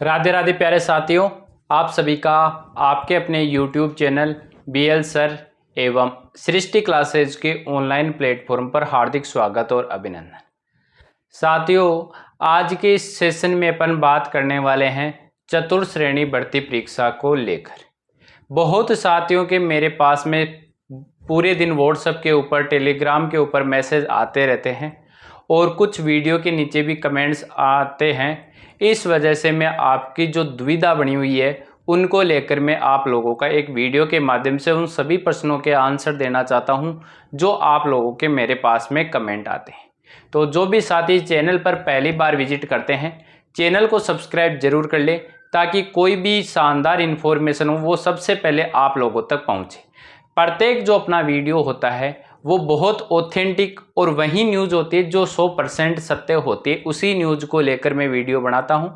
राधे राधे प्यारे साथियों, आप सभी का आपके अपने YouTube चैनल BL सर एवं सृष्टि क्लासेज के ऑनलाइन प्लेटफॉर्म पर हार्दिक स्वागत और अभिनंदन। साथियों, आज के इस सेशन में अपन बात करने वाले हैं चतुर्थ श्रेणी भर्ती परीक्षा को लेकर। बहुत साथियों के मेरे पास में पूरे दिन व्हाट्सएप के ऊपर, टेलीग्राम के ऊपर मैसेज आते रहते हैं और कुछ वीडियो के नीचे भी कमेंट्स आते हैं। इस वजह से मैं आपकी जो दुविधा बनी हुई है उनको लेकर मैं आप लोगों का एक वीडियो के माध्यम से उन सभी प्रश्नों के आंसर देना चाहता हूं जो आप लोगों के मेरे पास में कमेंट आते हैं। तो जो भी साथी चैनल पर पहली बार विजिट करते हैं, चैनल को सब्सक्राइब जरूर कर लें ताकि कोई भी शानदार इन्फॉर्मेशन हो वो सबसे पहले आप लोगों तक पहुंचे। प्रत्येक जो अपना वीडियो होता है वो बहुत ऑथेंटिक और वही न्यूज़ होती है जो 100% सत्य होती है। उसी न्यूज़ को लेकर मैं वीडियो बनाता हूं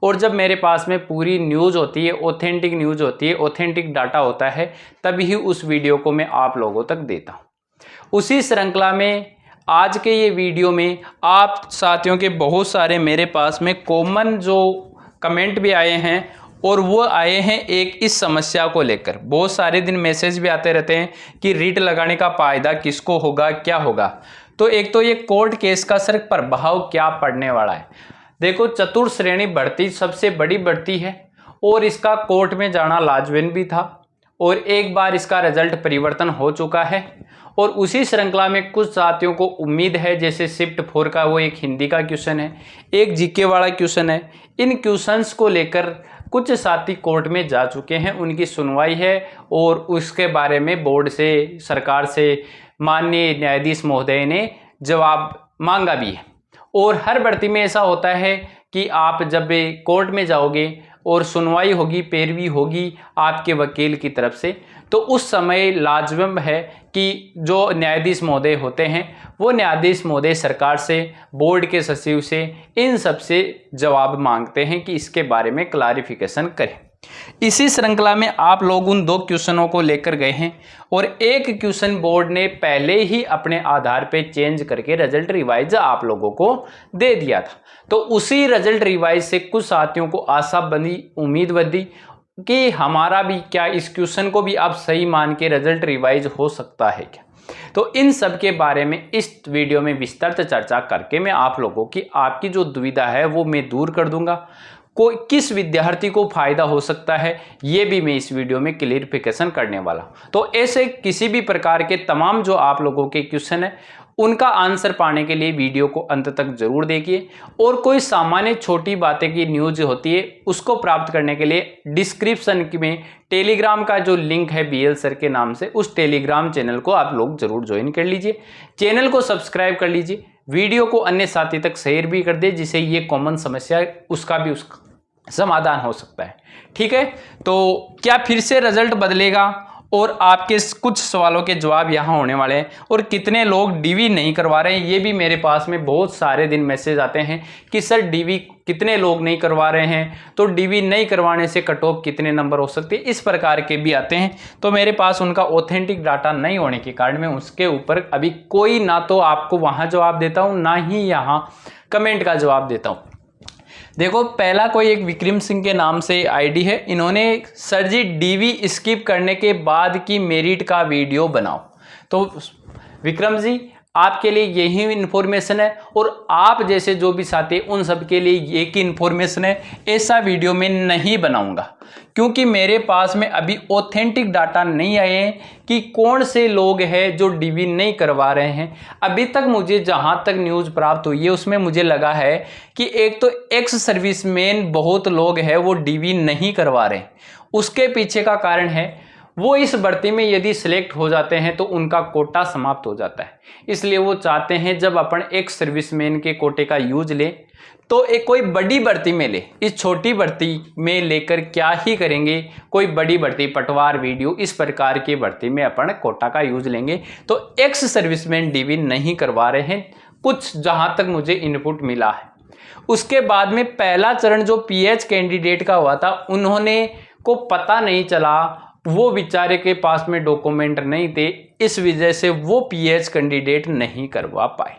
और जब मेरे पास में पूरी न्यूज़ होती है, ऑथेंटिक न्यूज़ होती है, ऑथेंटिक डाटा होता है, तभी उस वीडियो को मैं आप लोगों तक देता हूं। उसी श्रृंखला में आज के ये वीडियो में आप साथियों के बहुत सारे मेरे पास में कॉमन जो कमेंट भी आए हैं और वो आए हैं एक इस समस्या को लेकर। बहुत सारे दिन मैसेज भी आते रहते हैं कि रीट लगाने का फायदा किसको होगा, क्या होगा। तो एक तो ये कोर्ट केस का सर प्रभाव क्या पड़ने वाला है। देखो, चतुर्थ श्रेणी भर्ती सबसे बड़ी भर्ती है और इसका कोर्ट में जाना लाजमी भी था और एक बार इसका रिजल्ट परिवर्तन हो चुका है। और उसी श्रृंखला में कुछ साथियों को उम्मीद है, जैसे शिफ्ट 4 का वो एक हिंदी का क्वेश्चन है, एक जीके वाला क्वेश्चन है। इन क्वेश्चंस को लेकर कुछ साथी कोर्ट में जा चुके हैं, उनकी सुनवाई है और उसके बारे में बोर्ड से, सरकार से माननीय न्यायाधीश महोदय ने जवाब मांगा भी है। और हर भर्ती में ऐसा होता है कि आप जब कोर्ट में जाओगे और सुनवाई होगी, पैरवी होगी आपके वकील की तरफ से, तो उस समय लाजमम है कि जो न्यायाधीश महोदय होते हैं वो न्यायाधीश महोदय सरकार से, बोर्ड के सचिव से, इन सब से जवाब मांगते हैं कि इसके बारे में क्लैरिफिकेशन करें। इसी श्रृंखला में आप लोग उन 2 क्वेश्चनों को लेकर गए हैं और एक क्वेश्चन बोर्ड ने पहले ही अपने आधार पे चेंज करके रिजल्ट रिवाइज आप लोगों को दे दिया था। तो उसी रिजल्ट रिवाइज से कुछ साथियों को आशा बंधी, उम्मीद बंधी कि हमारा भी क्या इस क्वेश्चन को भी आप सही मान के रिजल्ट रिवाइज हो सकता है क्या। तो इन सब के बारे में इस वीडियो में विस्तृत चर्चा करके मैं आप लोगों की आपकी जो दुविधा है वो मैं दूर कर दूंगा। कोई किस विद्यार्थी को फायदा हो सकता है ये भी मैं इस वीडियो में क्लियरिफिकेशन करने वाला हूं। तो ऐसे किसी भी प्रकार के तमाम जो आप लोगों के क्वेश्चन है उनका आंसर पाने के लिए वीडियो को अंत तक जरूर देखिए। और कोई सामान्य छोटी बातें की न्यूज होती है उसको प्राप्त करने के लिए डिस्क्रिप्शन में टेलीग्राम का जो लिंक है BL सर के नाम से, उस टेलीग्राम चैनल को आप लोग जरूर ज्वाइन कर लीजिए। चैनल को सब्सक्राइब कर लीजिए, वीडियो को अन्य साथी तक शेयर भी कर दे जिससे ये कॉमन समस्या है उसका भी समाधान हो सकता है। ठीक है, तो क्या फिर से रिजल्ट बदलेगा और आपके कुछ सवालों के जवाब यहाँ होने वाले हैं। और कितने लोग DV नहीं करवा रहे हैं ये भी मेरे पास में बहुत सारे दिन मैसेज आते हैं कि सर DV कितने लोग नहीं करवा रहे हैं, तो DV नहीं करवाने से कट ऑफ कितने नंबर हो सकते हैं, इस प्रकार के भी आते हैं। तो मेरे पास उनका ऑथेंटिक डाटा नहीं होने के कारण मैं उसके ऊपर अभी कोई ना तो आपको वहाँ जवाब देता हूँ ना ही यहाँ कमेंट का जवाब देता हूँ। देखो, पहला कोई एक विक्रम सिंह के नाम से आईडी है, इन्होंने सर जी DV स्किप करने के बाद की मेरिट का वीडियो बनाओ। तो विक्रम जी, आपके लिए यही इन्फॉर्मेशन है और आप जैसे जो भी साथी उन सब के लिए एक ही इन्फॉर्मेशन है। ऐसा वीडियो मैं नहीं बनाऊंगा क्योंकि मेरे पास में अभी ऑथेंटिक डाटा नहीं आए हैं कि कौन से लोग हैं जो DV नहीं करवा रहे हैं। अभी तक मुझे जहां तक न्यूज़ प्राप्त हुई है उसमें मुझे लगा है कि एक तो एक्स सर्विसमैन बहुत लोग हैं वो DV नहीं करवा रहे। उसके पीछे का कारण है वो इस भर्ती में यदि सिलेक्ट हो जाते हैं तो उनका कोटा समाप्त हो जाता है, इसलिए वो चाहते हैं जब अपन एक सर्विसमैन के कोटे का यूज ले तो एक कोई बड़ी भर्ती में ले। इस छोटी भर्ती में लेकर क्या ही करेंगे, कोई बड़ी भर्ती, पटवार, वीडियो, इस प्रकार की भर्ती में अपन कोटा का यूज लेंगे। तो एक्स सर्विसमैन DV नहीं करवा रहे हैं, कुछ जहां तक मुझे इनपुट मिला है। उसके बाद में पहला चरण जो PH कैंडिडेट का हुआ था, उन्होंने को पता नहीं चला, वो बेचारे के पास में डॉक्यूमेंट नहीं थे, इस वजह से वो PH कैंडिडेट नहीं करवा पाए।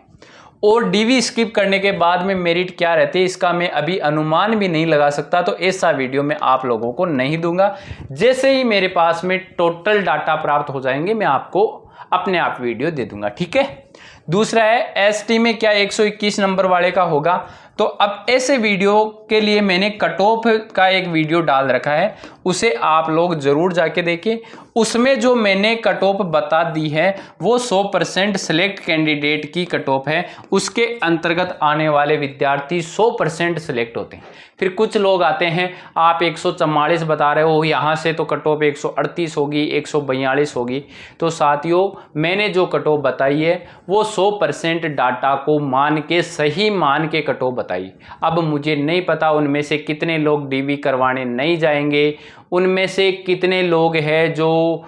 और डीवी स्किप करने के बाद में मेरिट क्या रहती है इसका मैं अभी अनुमान भी नहीं लगा सकता, तो ऐसा वीडियो मैं आप लोगों को नहीं दूंगा। जैसे ही मेरे पास में टोटल डाटा प्राप्त हो जाएंगे मैं आपको अपने आप वीडियो दे दूंगा, ठीक है। दूसरा है एसटी में क्या 121 नंबर वाले का होगा, तो अब ऐसे वीडियो के लिए मैंने कट ऑफ का एक वीडियो डाल रखा है, उसे आप लोग जरूर जाके देखिए। उसमें जो मैंने कट ऑफ बता दी है वो 100% सिलेक्ट कैंडिडेट की कट ऑफ है, उसके अंतर्गत आने वाले विद्यार्थी 100% सिलेक्ट होते हैं। फिर कुछ लोग आते हैं आप 144 बता रहे हो, यहाँ से तो कट ऑफ 138 होगी, 142 होगी। तो साथियों मैंने जो कट ऑफ बताई है वो 100% डाटा को मान के, सही मान के कट ऑफ बताई। अब मुझे नहीं पता उनमें से कितने लोग डीवी करवाने नहीं जाएंगे, उनमें से कितने लोग हैं जो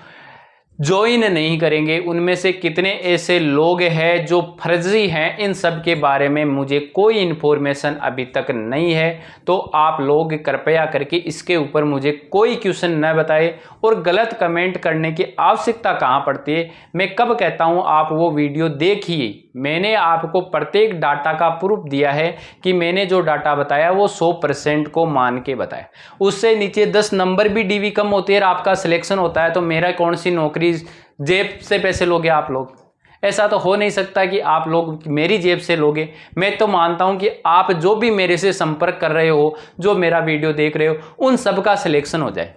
ज्वाइन नहीं करेंगे, उनमें से कितने ऐसे लोग हैं जो फर्जी हैं, इन सब के बारे में मुझे कोई इन्फॉर्मेशन अभी तक नहीं है। तो आप लोग कृपया करके इसके ऊपर मुझे कोई क्वेश्चन न बताए और गलत कमेंट करने की आवश्यकता कहाँ पड़ती है। मैं कब कहता हूँ आप वो वीडियो देखिए, मैंने आपको प्रत्येक डाटा का प्रूफ दिया है कि मैंने जो डाटा बताया वो 100% को मान के बताया। उससे नीचे 10 नंबर भी डीवी कम होती है और आपका सिलेक्शन होता है, तो मेरा कौन सी नौकरी जेब से पैसे लोगे आप लोग? ऐसा तो हो नहीं सकता कि आप लोग मेरी जेब से लोगे। मैं तो मानता हूं कि आप जो भी मेरे से संपर्क कर रहे हो, जो मेरा वीडियो देख रहे हो, उन सबका सिलेक्शन हो जाए।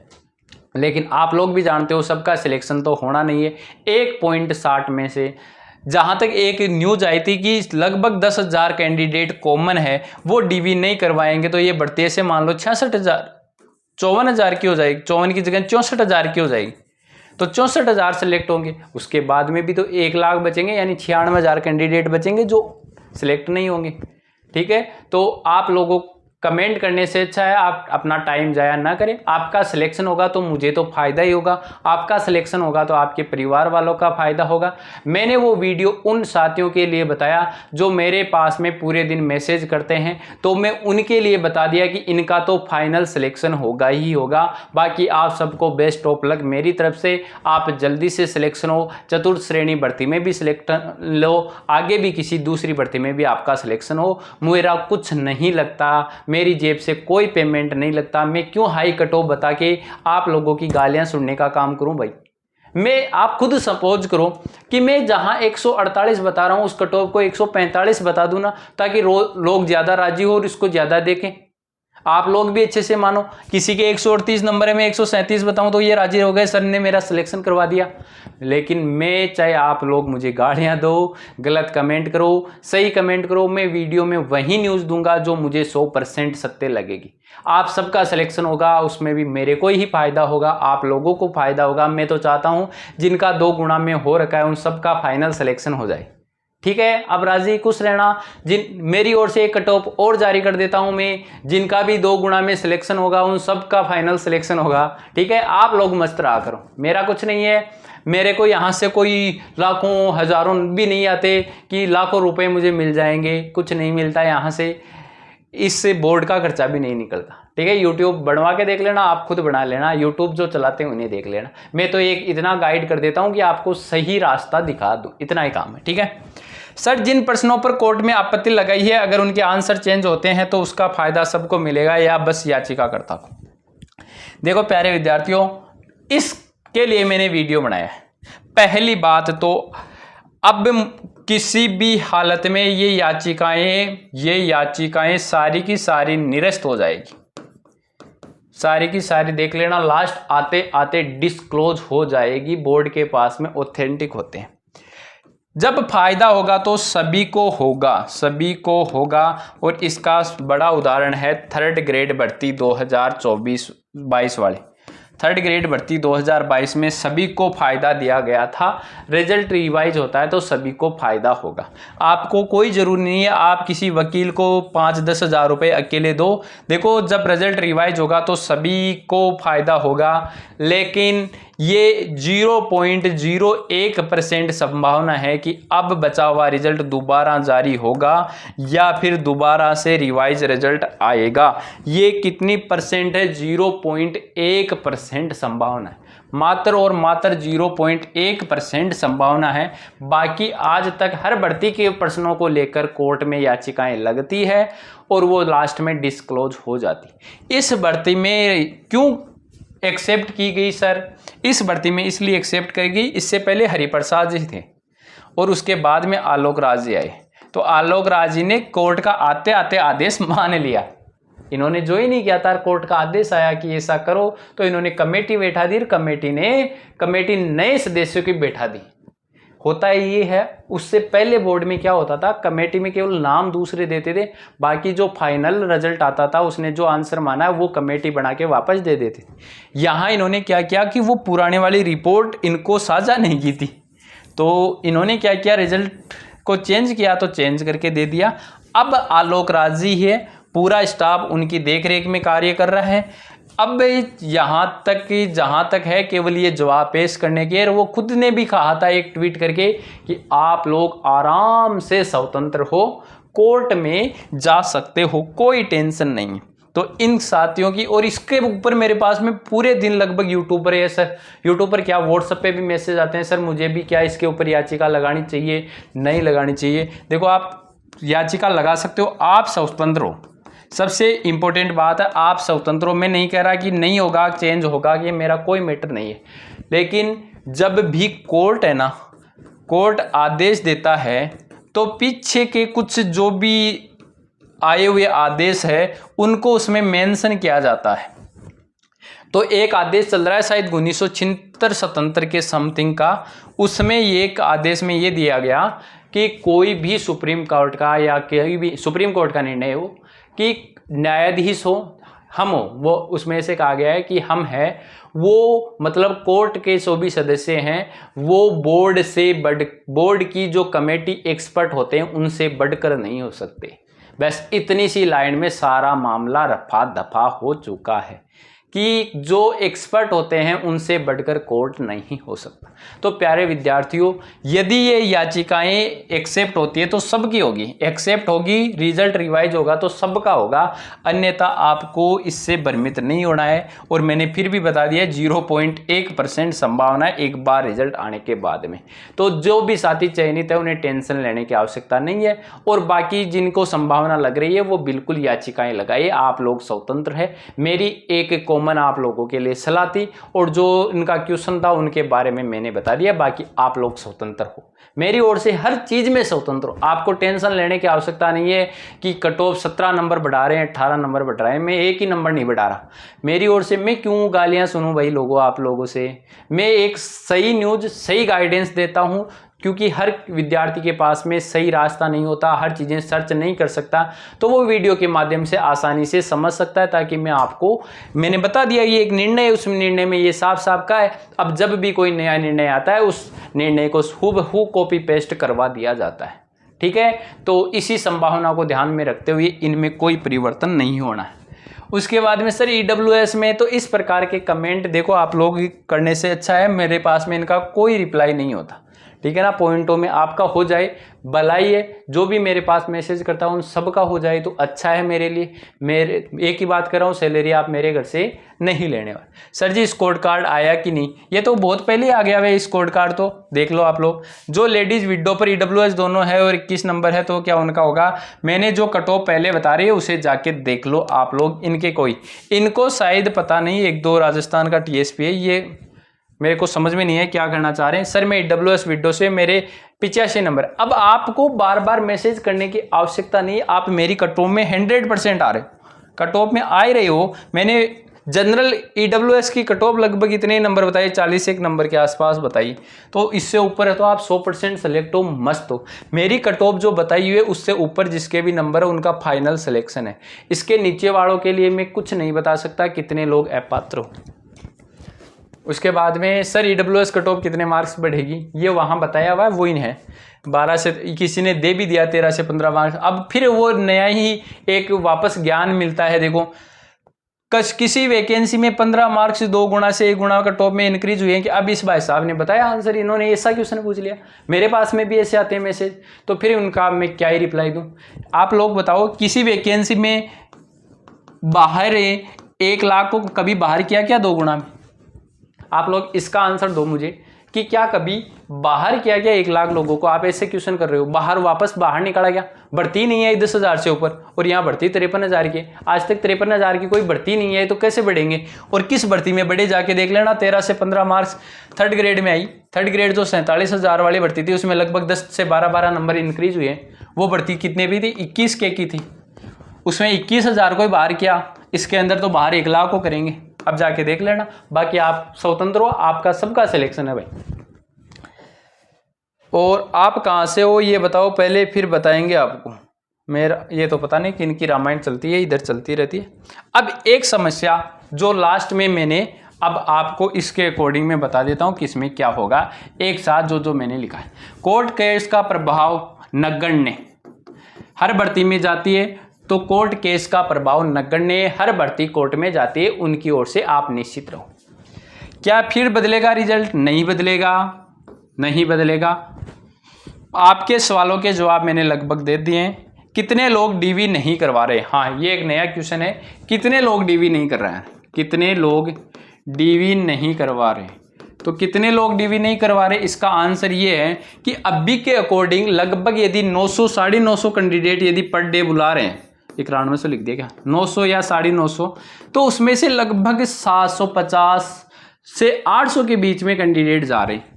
लेकिन आप लोग भी जानते हो सबका सिलेक्शन तो होना नहीं है। 1.60 में से जहां तक एक न्यूज आई थी कि लगभग 10,000 कैंडिडेट कॉमन है, वो डीवी नहीं करवाएंगे तो ये बढ़ते से मान लो 66,000, 54,000 की हो जाएगी, 54 की जगह 64,000 की हो जाएगी। तो 64,000 सेलेक्ट होंगे, उसके बाद में भी तो 1 लाख बचेंगे, यानी 96,000 कैंडिडेट बचेंगे जो सिलेक्ट नहीं होंगे, ठीक है। तो आप लोगों कमेंट करने से अच्छा है आप अपना टाइम जाया ना करें। आपका सिलेक्शन होगा तो मुझे तो फायदा ही होगा, आपका सिलेक्शन होगा तो आपके परिवार वालों का फायदा होगा। मैंने वो वीडियो उन साथियों के लिए बताया जो मेरे पास में पूरे दिन मैसेज करते हैं, तो मैं उनके लिए बता दिया कि इनका तो फाइनल सिलेक्शन होगा ही होगा। बाकी आप सबको बेस्ट ऑफ लक मेरी तरफ से। आप जल्दी से सिलेक्शन हो, चतुर्थ श्रेणी भर्ती में भी सिलेक्ट लो, आगे भी किसी दूसरी भर्ती में भी आपका सिलेक्शन हो। मेरा कुछ नहीं लगता, मेरी जेब से कोई पेमेंट नहीं लगता। मैं क्यों हाई कट ऑफ बता के आप लोगों की गालियां सुनने का काम करूं भाई? मैं आप खुद सपोज करो कि मैं जहां 148 बता रहा हूं उस कट ऑफ को 145 बता दूं ना, ताकि लोग ज्यादा राजी हो और इसको ज्यादा देखें। आप लोग भी अच्छे से मानो, किसी के 138 नंबर है मैं 137 बताऊं तो ये राजी हो गए, सर ने मेरा सिलेक्शन करवा दिया। लेकिन मैं चाहे आप लोग मुझे गालियां दो, गलत कमेंट करो, सही कमेंट करो, मैं वीडियो में वही न्यूज़ दूंगा जो मुझे 100% सत्य लगेगी। आप सबका सिलेक्शन होगा, उसमें भी मेरे को ही फायदा होगा, आप लोगों को फायदा होगा। मैं तो चाहता हूं जिनका 2 गुना में हो रखा है उन सबका फाइनल सिलेक्शन हो जाए, ठीक है। अब राजी खुश रहना। मेरी ओर से एक कट ऑफ और जारी कर देता हूं मैं, जिनका भी 2 गुना में सिलेक्शन होगा उन सब का फाइनल सिलेक्शन होगा, ठीक है। आप लोग मस्त रहा करो, मेरा कुछ नहीं है। मेरे को यहाँ से कोई लाखों हजारों भी नहीं आते कि लाखों रुपए मुझे मिल जाएंगे, कुछ नहीं मिलता यहाँ से। इससे बोर्ड का खर्चा भी नहीं निकलता, ठीक है। यूट्यूब बनवा के देख लेना, आप खुद बना लेना, यूट्यूब जो चलाते हैं उन्हें देख लेना। मैं तो एक इतना गाइड कर देता हूं कि आपको सही रास्ता दिखा दूं, इतना ही काम है, ठीक है। सर जिन प्रश्नों पर कोर्ट में आपत्ति लगाई है अगर उनके आंसर चेंज होते हैं तो उसका फायदा सबको मिलेगा या बस याचिकाकर्ता को? देखो प्यारे विद्यार्थियों, इसके लिए मैंने वीडियो बनाया है। पहली बात तो अब किसी भी हालत में ये याचिकाएं सारी की सारी निरस्त हो जाएगी, सारी की सारी देख लेना, लास्ट आते आते डिस्क्लोज हो जाएगी। बोर्ड के पास में ऑथेंटिक होते हैं। जब फायदा होगा तो सभी को होगा और इसका बड़ा उदाहरण है 3rd ग्रेड भर्ती 2024-22 वाले। 3rd ग्रेड भर्ती 2022 में सभी को फायदा दिया गया था। रिजल्ट रिवाइज होता है तो सभी को फायदा होगा। आपको कोई जरूरी नहीं है आप किसी वकील को 5-10 हज़ार रुपये अकेले दो। देखो जब रिजल्ट रिवाइज होगा तो सभी को फायदा होगा, लेकिन ये 0.01% संभावना है कि अब बचा हुआ रिजल्ट दोबारा जारी होगा या फिर दोबारा से रिवाइज रिजल्ट आएगा। ये कितनी परसेंट है? 0.1% संभावना है। मात्र और मात्र 0.1% संभावना है। बाकी आज तक हर भर्ती के प्रश्नों को लेकर कोर्ट में याचिकाएं लगती है और वो लास्ट में डिस्क्लोज हो जाती। इस भर्ती में क्यों एक्सेप्ट की गई सर? इस भर्ती में इसलिए एक्सेप्ट की गई, इससे पहले हरिप्रसाद जी थे और उसके बाद में आलोक राज जी आए। तो आलोक राज जी ने कोर्ट का आते आते आदेश मान लिया। इन्होंने जो ही नहीं किया था, कोर्ट का आदेश आया कि ऐसा करो, तो इन्होंने कमेटी बैठा दी। कमेटी नए सदस्यों की बैठा दी। होता ये है, उससे पहले बोर्ड में क्या होता था, कमेटी में केवल नाम दूसरे देते थे, बाकी जो फाइनल रिजल्ट आता था उसने जो आंसर माना है वो कमेटी बना के वापस दे देते थे। यहाँ इन्होंने क्या किया कि वो पुराने वाली रिपोर्ट इनको साझा नहीं की थी, तो इन्होंने क्या किया, रिजल्ट को चेंज किया, तो चेंज करके दे दिया। अब आलोक राज जी है, पूरा स्टाफ उनकी देखरेख में कार्य कर रहा है। अब यहाँ तक कि जहाँ तक है केवल ये जवाब पेश करने के, और वो खुद ने भी कहा था एक ट्वीट करके कि आप लोग आराम से स्वतंत्र हो, कोर्ट में जा सकते हो, कोई टेंशन नहीं। तो इन साथियों की, और इसके ऊपर मेरे पास में पूरे दिन लगभग यूट्यूब पर है सर, यूट्यूब पर क्या व्हाट्सएप पे भी मैसेज आते हैं, सर मुझे भी क्या इसके ऊपर याचिका लगानी चाहिए, नहीं लगानी चाहिए। देखो आप याचिका लगा सकते हो, आप स्वतंत्र हो। सबसे इंपॉर्टेंट बात है, आप स्वतंत्र हो। मैं नहीं कह रहा कि नहीं होगा, चेंज होगा, कि मेरा कोई मैटर नहीं है, लेकिन जब भी कोर्ट है ना, कोर्ट आदेश देता है तो पीछे के कुछ जो भी आए हुए आदेश है उनको उसमें मेंशन किया जाता है। तो एक आदेश चल रहा है शायद 1976-77 के समथिंग का, उसमें एक आदेश में ये दिया गया कि कोई भी सुप्रीम कोर्ट का या कोई भी सुप्रीम कोर्ट का निर्णय हो कि न्यायाधीश हो, हम हो, वो उसमें से कहा गया है कि हम है वो, मतलब कोर्ट के जो भी सदस्य हैं वो बोर्ड की जो कमेटी एक्सपर्ट होते हैं उनसे बढ़कर नहीं हो सकते। बस इतनी सी लाइन में सारा मामला रफा दफा हो चुका है कि जो एक्सपर्ट होते हैं उनसे बढ़कर कोर्ट नहीं हो सकता। तो प्यारे विद्यार्थियों, यदि ये याचिकाएं एक्सेप्ट होती है तो सबकी होगी, एक्सेप्ट होगी, रिजल्ट रिवाइज होगा तो सबका होगा, अन्यथा आपको इससे भ्रमित नहीं होना है। और मैंने फिर भी बता दिया 0.1% संभावना है एक बार रिजल्ट आने के बाद में। तो जो भी साथी चयनित है उन्हें टेंशन लेने की आवश्यकता नहीं है, और बाकी जिनको संभावना लग रही है वो बिल्कुल याचिकाएं लगाइए, आप लोग स्वतंत्र है। मेरी एक कॉमन आप लोगों के लिए सलाह थी, और जो इनका क्वेश्चन था उनके बारे में मैंने बता दिया। बाकी आप लोग स्वतंत्र हो, मेरी ओर से हर चीज में स्वतंत्र हो, आपको टेंशन लेने की आवश्यकता नहीं है कि कट ऑफ 17 नंबर बढ़ा रहे हैं, 18 नंबर बढ़ा रहे हैं, मैं एक ही नंबर नहीं बढ़ा रहा। मेरी ओर से मैं क्यों गालियां सुनूं भाई लोगों, आप लोगों से। मैं एक सही न्यूज, सही गाइडेंस देता हूं, क्योंकि हर विद्यार्थी के पास में सही रास्ता नहीं होता, हर चीज़ें सर्च नहीं कर सकता, तो वो वीडियो के माध्यम से आसानी से समझ सकता है। ताकि मैंने बता दिया ये एक निर्णय है, उस निर्णय में ये साफ साफ का है। अब जब भी कोई नया निर्णय आता है उस निर्णय को हूबहू कॉपी पेस्ट करवा दिया जाता है, ठीक है। तो इसी संभावना को ध्यान में रखते हुए इनमें कोई परिवर्तन नहीं होना है। उसके बाद में सर EWS में तो इस प्रकार के कमेंट देखो आप लोग करने से अच्छा है मेरे पास में इनका कोई रिप्लाई नहीं होता, ठीक है ना। पॉइंटों में आपका हो जाए भलाई है, जो भी मेरे पास मैसेज करता हूँ उन सबका हो जाए तो अच्छा है मेरे लिए। मेरे एक ही बात कर रहा हूँ, सैलरी आप मेरे घर से नहीं लेने वाले। सर जी स्कोर कार्ड आया कि नहीं, ये तो बहुत पहले आ गया है स्कोर कार्ड, तो देख लो आप लोग। जो लेडीज विडो पर EWS दोनों है और 21 नंबर है तो क्या उनका होगा, मैंने जो कट ऑफ पहले बता रही है उसे जाके देख लो आप लोग। इनको शायद पता नहीं, 1-2 राजस्थान का TSP है, ये मेरे को समझ में नहीं है क्या करना चाह रहे हैं। सर मैं EWS विडो से मेरे 85 नंबर। अब आपको बार बार मैसेज करने की आवश्यकता नहीं, आप मेरी कट ऑफ में 100% आ रहे हो, कट ऑफ में आ ही रहे हो। मैंने जनरल EWS की कट ऑफ लगभग इतने नंबर बताए, 41 नंबर के आसपास बताई, तो इससे ऊपर है तो आप 100% सेलेक्ट हो, मस्त हो। मेरी कट ऑफ जो बताई हुई है उससे ऊपर जिसके भी नंबर है उनका फाइनल सिलेक्शन है। इसके नीचे वालों के लिए मैं कुछ नहीं बता सकता कितने लोग अपात्र हो। उसके बाद में सर EWS कट ऑफ कितने मार्क्स बढ़ेगी, ये वहाँ बताया हुआ है, वो ही है 12 से, किसी ने दे भी दिया 13 से 15 मार्क्स। अब फिर वो नया ही एक वापस ज्ञान मिलता है। देखो किसी वैकेंसी में 15 मार्क्स 2 गुना से 1 गुना कट ऑफ में इंक्रीज हुए हैं कि अब इस भाई साहब ने बताया आंसर, इन्होंने ऐसा क्वेश्चन पूछ लिया। मेरे पास में भी ऐसे आते हैं मैसेज, तो फिर उनका मैं क्या ही रिप्लाई दूँ। आप लोग बताओ, किसी वैकेंसी में बाहर 1 लाख को कभी बाहर किया क्या 2 गुना में? आप लोग इसका आंसर दो मुझे कि क्या कभी बाहर किया गया 1 लाख लोगों को, आप ऐसे क्वेश्चन कर रहे हो, वापस बाहर निकाला गया, भर्ती नहीं है 10,000 से ऊपर और यहाँ भर्ती 53,000 की, आज तक 53,000 की कोई भर्ती नहीं है, तो कैसे बढ़ेंगे? और किस भर्ती में बढ़े जाके देख लेना, 13 से 15 मार्क्स थर्ड ग्रेड में आई। थर्ड ग्रेड जो 47,000 वाली भर्ती थी उसमें लगभग 10 से 12 नंबर इंक्रीज हुए। वो भर्ती कितने भी थी? 21 के की थी, उसमें 21,000 को बाहर किया, इसके अंदर तो बाहर 1 लाख को करेंगे। अब जाके देख लेना, बाकी आप स्वतंत्र हो, आपका सबका सिलेक्शन है भाई। और आप कहाँ से हो ये बताओ पहले, फिर बताएंगे आपको। मेरा ये तो पता नहीं कि इनकी रामायण चलती है, इधर चलती रहती है। अब एक समस्या जो लास्ट में मैंने अब आपको इसके अकॉर्डिंग में बता देता हूँ कि इसमें क्या होगा एक साथ जो मैंने लिखा है। कोर्ट केस का प्रभाव नगण्य, हर भर्ती में जाती है तो कोर्ट केस का प्रभाव नगण्य, हर भर्ती कोर्ट में जाती है, उनकी ओर से आप निश्चित रहो। क्या फिर बदलेगा रिजल्ट? नहीं बदलेगा, नहीं बदलेगा। आपके सवालों के जवाब मैंने लगभग दे दिए हैं। कितने लोग डीवी नहीं करवा रहे? हाँ, ये एक नया क्वेश्चन है, कितने लोग डीवी नहीं कर रहे हैं? कितने लोग डीवी नहीं करवा रहे? तो कितने लोग डीवी नहीं करवा रहे, इसका आंसर ये है कि अभी के अकॉर्डिंग लगभग यदि 900 950 कैंडिडेट यदि पर डे बुला रहे हैं, 9100 लिख दिया क्या, 900 या 950, तो उसमें से लगभग 750 से 800 के बीच में कैंडिडेट जा रहे हैं।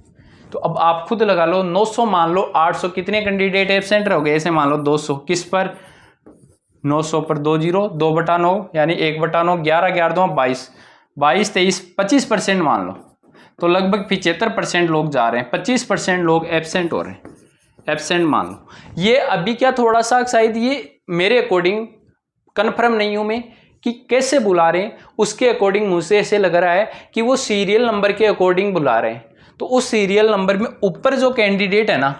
तो अब आप खुद लगा लो, 900 मान लो, 800 कितने कैंडिडेट एब्सेंट रह गए? ऐसे मान लो 200, किस पर? 900 पर 2 जीरो, 2/9 यानी 1/9, 11 11 2 22, 22 23 25% मान लो, तो लगभग 75% लोग जा रहे हैं, 25% लोग एब्सेंट हो रहे हैं, एब्सेंट मान लो। ये अभी क्या थोड़ा सा शायद ये मेरे अकॉर्डिंग कन्फर्म नहीं हूं मैं कि कैसे बुला रहे हैं, उसके अकॉर्डिंग मुझे ऐसे लग रहा है कि वो सीरियल नंबर के अकॉर्डिंग बुला रहे हैं। तो उस सीरियल नंबर में ऊपर जो कैंडिडेट है ना,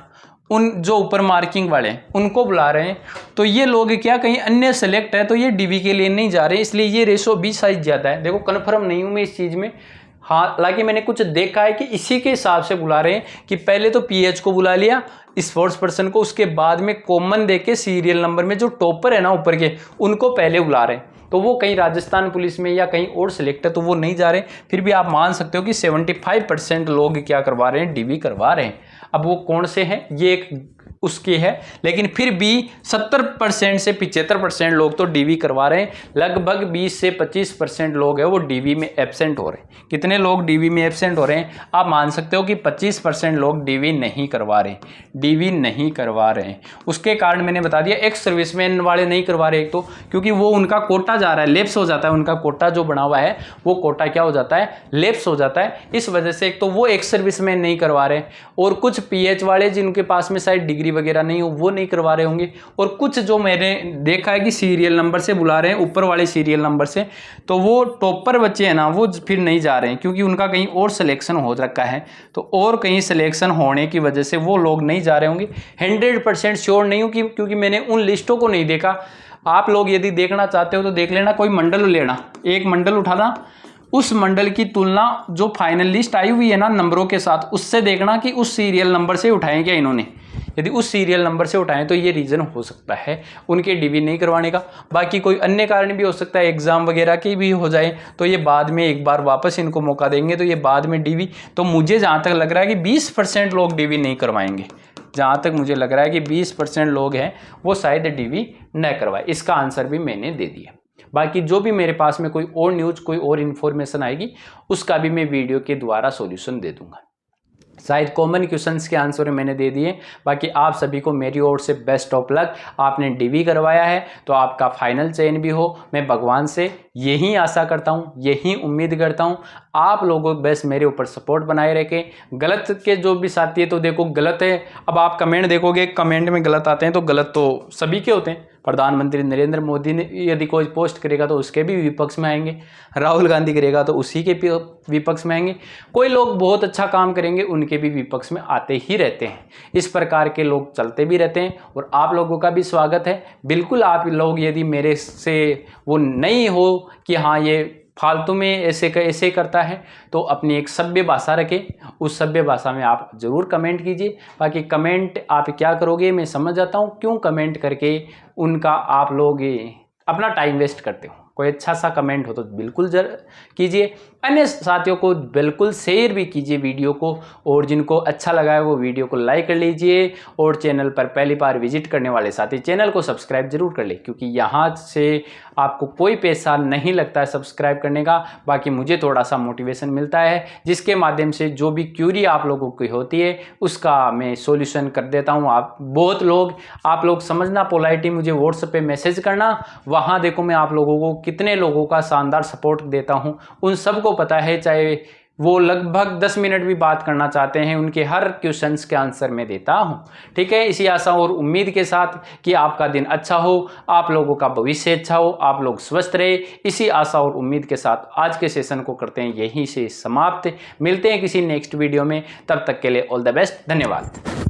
उन जो ऊपर मार्किंग वाले हैं उनको बुला रहे हैं। तो ये लोग क्या कहीं अन्य सेलेक्ट है तो ये डीवी के लिए नहीं जा रहे हैं, इसलिए ये रेशो 20 साइज ज़्यादा है। देखो कन्फर्म नहीं हूं मैं इस चीज़ में, हालांकि मैंने कुछ देखा है कि इसी के हिसाब से बुला रहे हैं कि पहले तो पीएच को बुला लिया स्पोर्ट्स पर्सन को, उसके बाद में कॉमन देके सीरियल नंबर में जो टॉपर है ना ऊपर के, उनको पहले बुला रहे हैं। तो वो कहीं राजस्थान पुलिस में या कहीं और सिलेक्ट है तो वो नहीं जा रहे। फिर भी आप मान सकते हो कि 75% लोग क्या करवा रहे हैं, डीवी करवा रहे हैं। अब वो कौन से हैं ये एक उसकी है, लेकिन फिर भी 70% से 75% लोग तो डीवी करवा रहे हैं। लगभग 20 से 25% लोग हैं वो डीवी में एब्सेंट हो रहे हैं। कितने लोग डीवी में एब्सेंट हो रहे हैं? आप मान सकते हो कि 25% लोग डीवी नहीं करवा रहे, डीवी नहीं करवा रहे हैं। उसके कारण मैंने बता दिया, एक्स सर्विसमैन वाले नहीं करवा रहे, एक तो क्योंकि वो उनका कोटा जा रहा है, लेप्स हो जाता है, उनका कोटा जो बना हुआ है वो कोटा क्या हो जाता है, लेप्स हो जाता है। इस वजह से एक तो वो एक्स सर्विसमैन नहीं करवा रहे, और कुछ पीएच वाले जिनके पास में शायद डिग्री वगैरह नहीं हो वो नहीं करवा रहे होंगे, और कुछ जो मैंने देखा है कि सीरियल नंबर से बुला रहे हैं, ऊपर वाले सीरियल नंबर से, तो वो टॉपर बच्चे हैं ना वो फिर नहीं जा रहे हैं क्योंकि उनका कहीं और सिलेक्शन हो रखा है। तो और कहीं सिलेक्शन होने की वजह से वो लोग नहीं जा रहे होंगे। 100% श्योर नहीं हूँ क्योंकि मैंने उन लिस्टों को नहीं देखा। आप लोग यदि देखना चाहते हो तो देख लेना, कोई मंडल लेना, एक मंडल उठाना, उस मंडल की तुलना जो फाइनल लिस्ट आई हुई है ना नंबरों के साथ, उससे देखना कि उस सीरियल नंबर से उठाएं क्या इन्होंने। यदि उस सीरियल नंबर से उठाएं तो ये रीज़न हो सकता है उनके डीवी नहीं करवाने का। बाकी कोई अन्य कारण भी हो सकता है, एग्जाम वगैरह की भी हो जाए तो ये बाद में एक बार वापस इनको मौका देंगे तो ये बाद में डीवी। तो मुझे जहाँ तक लग रहा है कि 20% लोग डीवी नहीं करवाएंगे, जहाँ तक मुझे लग रहा है कि 20% लोग हैं वो शायद डीवी न करवाए। इसका आंसर भी मैंने दे दिया। बाकी जो भी मेरे पास में कोई और न्यूज़, कोई और इन्फॉर्मेशन आएगी उसका भी मैं वीडियो के द्वारा सॉल्यूशन दे दूंगा। शायद कॉमन क्वेश्चंस के आंसर मैंने दे दिए। बाकी आप सभी को मेरी ओर से बेस्ट ऑफ लक। आपने डीवी करवाया है तो आपका फाइनल चयन भी हो, मैं भगवान से यही आशा करता हूँ, यही उम्मीद करता हूँ। आप लोगों बस मेरे ऊपर सपोर्ट बनाए रखें। गलत के जो भी साथी है तो देखो गलत है, अब आप कमेंट देखोगे, कमेंट में गलत आते हैं तो गलत तो सभी के होते हैं। प्रधानमंत्री नरेंद्र मोदी ने यदि कोई पोस्ट करेगा तो उसके भी विपक्ष में आएंगे, राहुल गांधी करेगा तो उसी के विपक्ष में आएंगे, कोई लोग बहुत अच्छा काम करेंगे उनके भी विपक्ष में आते ही रहते हैं। इस प्रकार के लोग चलते भी रहते हैं और आप लोगों का भी स्वागत है। बिल्कुल आप लोग यदि मेरे से वो नहीं हो कि हाँ ये फालतू में ऐसे करता है तो अपनी एक सभ्य भाषा रखें, उस सभ्य भाषा में आप ज़रूर कमेंट कीजिए। बाकी कमेंट आप क्या करोगे मैं समझ जाता हूँ, क्यों कमेंट करके उनका आप लोग अपना टाइम वेस्ट करते हो। कोई अच्छा सा कमेंट हो तो बिल्कुल कीजिए, अन्य साथियों को बिल्कुल शेयर भी कीजिए वीडियो को, और जिनको अच्छा लगा है वो वीडियो को लाइक कर लीजिए, और चैनल पर पहली बार विजिट करने वाले साथी चैनल को सब्सक्राइब जरूर कर ले, क्योंकि यहाँ से आपको कोई पैसा नहीं लगता है सब्सक्राइब करने का, बाकी मुझे थोड़ा सा मोटिवेशन मिलता है, जिसके माध्यम से जो भी क्यूरी आप लोगों की होती है उसका मैं सॉल्यूशन कर देता हूँ। आप लोग समझना, पोलाइटली मुझे व्हाट्सएप पे मैसेज करना, वहाँ देखो मैं आप लोगों को कितने लोगों का शानदार सपोर्ट देता हूँ, उन सबको पता है, चाहे वो लगभग 10 मिनट भी बात करना चाहते हैं, उनके हर क्वेश्चंस के आंसर मैं देता हूं। ठीक है, इसी आशा और उम्मीद के साथ कि आपका दिन अच्छा हो, आप लोगों का भविष्य अच्छा हो, आप लोग स्वस्थ रहे, इसी आशा और उम्मीद के साथ आज के सेशन को करते हैं यहीं से समाप्त। मिलते हैं किसी नेक्स्ट वीडियो में, तब तक के लिए ऑल द बेस्ट, धन्यवाद।